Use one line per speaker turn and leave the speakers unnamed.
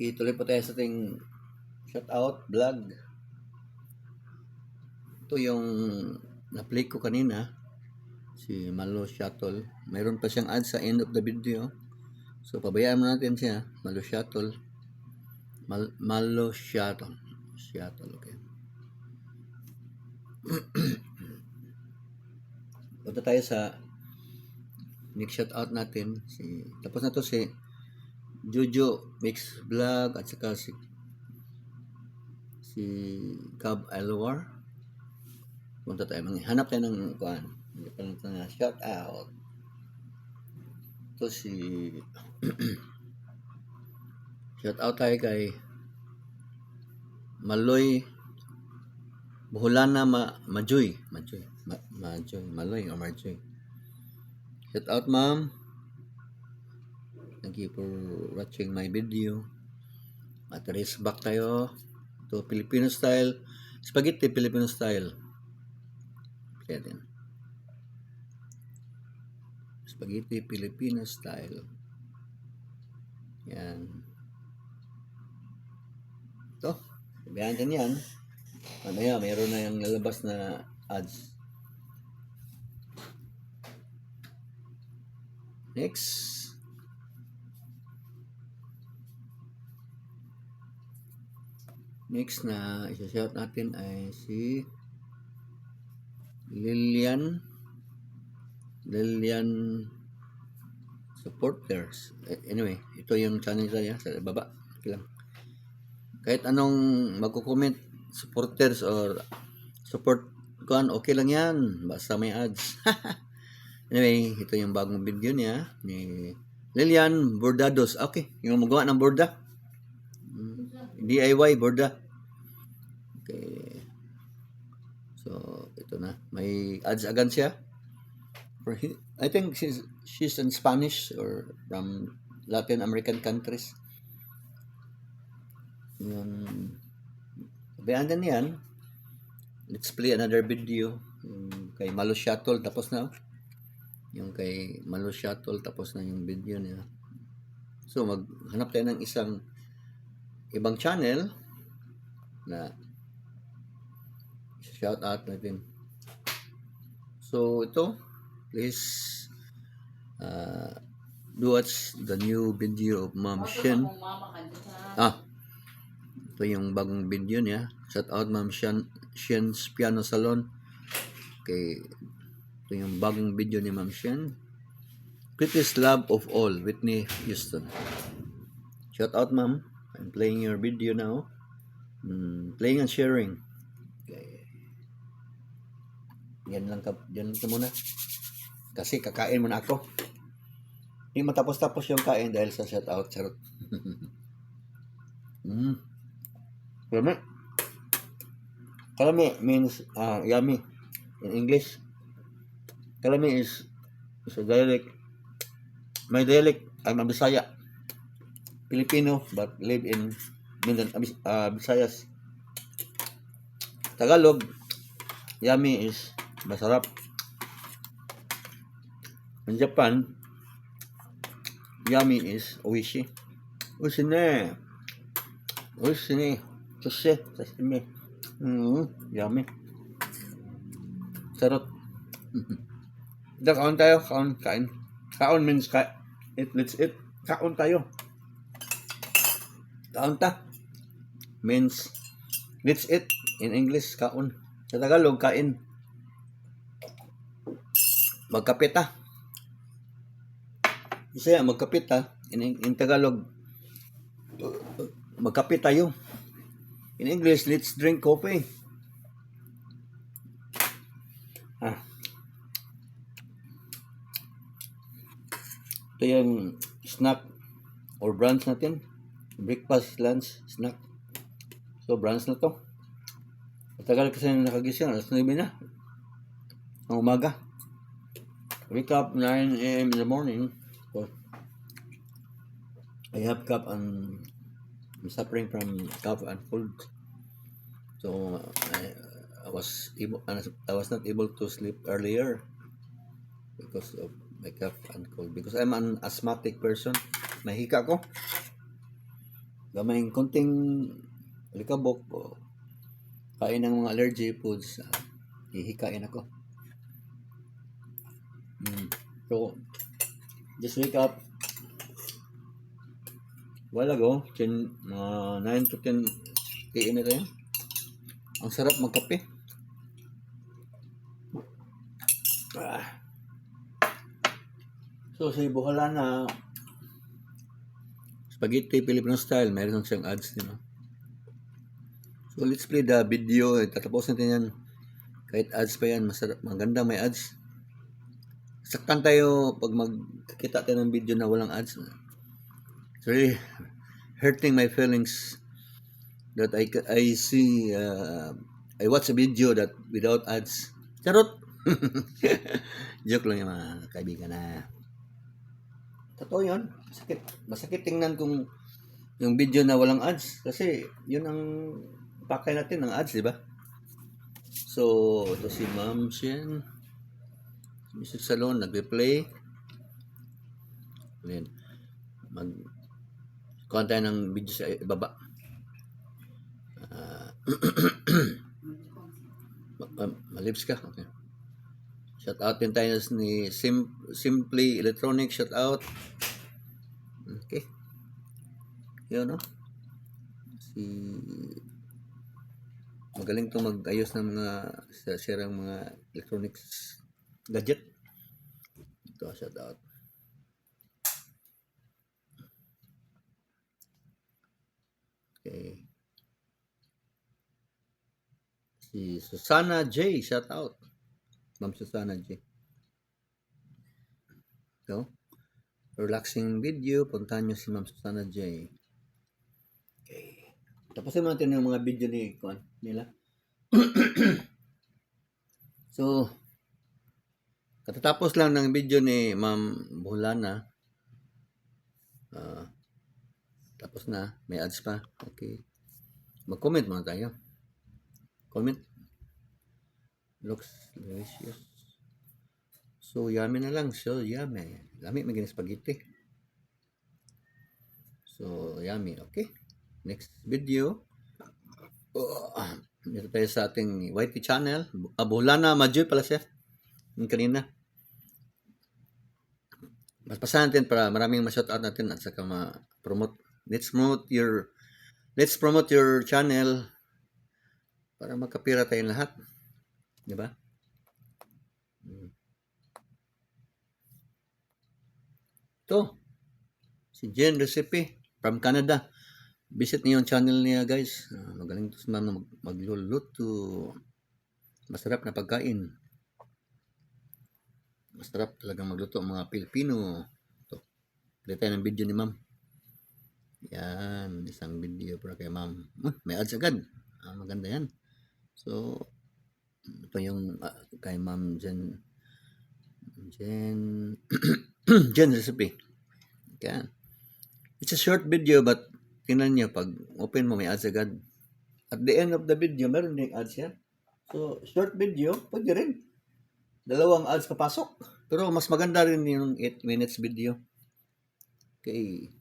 Okay, tuloy po tayo sa ating shoutout vlog. Ito yung na-play ko kanina, si Malo Shuttle. Mayroon pa siyang ad sa end of the video. So, pabayaan mo natin siya. Malo Shuttle. Malo Shuttle. Shuttle, okay. Punta tayo sa next shoutout natin. Tapos na to si Jojo Mix Vlog at saka si Cab Alwar. Punta tayo, hanap tayo ng kuan. Hindi pa lang na shout out. Ito si shout out tayo kay Maloy Buholana Majoy Maloy o Marjoy. Shout out ma'am. Thank you for watching my video. At race back tayo to Filipino style spaghetti, Filipino style. Kaya din spaghetti Filipino style. Yan. Ito. Sabihan din yan. Mamaya, mayroon na yung lalabas na ads. Next. Next na isa-shout natin ay si Lilian Supporters. Anyway, ito yung channel niya sa baba. Okay lang. Kahit anong magko-comment, supporters or support kuan, okay lang yan. Basta may ads. Anyway, ito yung bagong video niya ni Lilian Bordados. Okay, yung magawa ng borda. DIY borda. Okay. So, ito na. May ads agad siya. I think she's in Spanish or from Latin American countries. Yung sabihan din yan. Let's play another video. Yung kay Malo Shuttle tapos na. Yung kay Malo Shuttle tapos na yung video niya. So maghanap tayo ng isang ibang channel na shout out natin. So ito, please do watch the new video of Ma'am Shen. Ito yung bagong video niya. Shout out Ma'am Shen's Piano Salon. Okay, ito yung bagong video ni Ma'am Shen. Greatest Love of All, Whitney Houston. Shout out Ma'am. I'm playing your video now. Playing and sharing. Okay. Yan lang ka muna. Kasi kakain muna ako. Hindi matapos-tapos yung kain dahil sa shout out. Charot. Kalami. Kalami means yummy in English. Kalami is a dialect. My dialect, I'm a Bisaya. Filipino but live in Visayas. Tagalog, yummy is masarap. In Japan, yummy is oishi. Oishi ne. Oishi ne. Sashimi. Yummy. Sarap. Ito, kaon tayo. Kain. Kaon means let's eat. Kaon tayo. Kaon ta. Means let's eat. In English, kaon. Sa Tagalog, kain. Magkapit ta. Bisaya, magkapit ta. In Tagalog, magkapit tayo. In English, let's drink coffee. Ito yung snack or brunch natin. Breakfast, lunch, snack. So, brunch na to. Matagal kasi nakagising. Alas 9 na. Ang umaga. Wake up 9 a.m. in the morning. So, I have cough and I'm suffering from cough and cold. So I was not able to sleep earlier because of my cough and cold. Because I'm an asthmatic person. May hika ko. gamayng konting alikabok o kain ng mga allergy foods, hihikain ako. So, just wake up while ago, 9 to 10 a.m. na tayo. Ang sarap magkape. So, si Buhalana Spaghetti Filipino style, mayroon siyang ads, di ba? So, let's play the video. Tatapos natin yan. Kahit ads pa yan, masarap, maganda may ads. Saktan tayo pag magkita tayo ng video na walang ads. It's really hurting my feelings that I see, I watch a video that without ads. Charot! Joke lang yung mga kaibigan na. Totoo yun. Masakit tingnan kung yung video na walang ads. Kasi yun ang pakay natin ng ads, di ba? So, ito si Ma'am Shen. Music Salon, nagre-play. Ayan. Kuha tayo ng video sa ibaba. Malips ka? Okay. Shout out din tayo ni Simply Electronic. Shout out. Okay. Yun, no? Magaling to mag-ayos ng mga sirang mga electronics gadget. Ito, shout out. Okay. Si Susana J, shout out. Ma'am Susana J. So, relaxing video. Puntahan nyo si Ma'am Susana J. Okay. Tapusin natin yung mga video nila. So, katatapos lang ng video ni Ma'am Buhalana. Tapos na. May ads pa. Okay. Mag-comment muna tayo. Comment. Looks delicious. So, yummy na lang. So, yummy. Lami may spaghetti. So, yummy. Okay. Next video. Dito tayo sa ating YT channel. Buhalana Majoy pala siya. Yung kanina. Paspasan natin para maraming ma-shoutout natin at saka ma-promote. Let's promote your channel para magkapira tayong lahat. Diba? Ito. Si Jen Recipe from Canada. Visit niyo yung channel niya, guys. Magaling to si ma'am magluluto. Masarap na pagkain. Masarap talagang magluto ang mga Pilipino. Ito. Play tayo ng video ni ma'am. Yan. Isang video para kay ma'am. May ads agad. Maganda yan. So, ito yung kay ma'am Jen Recipe. Yan. It's a short video but tingnan nyo, pag open mo may ads agad. At the end of the video, meron din ads yan. So, short video, pwede rin. 2 ads papasok. Pero mas maganda rin yung 8 minutes video. Okay.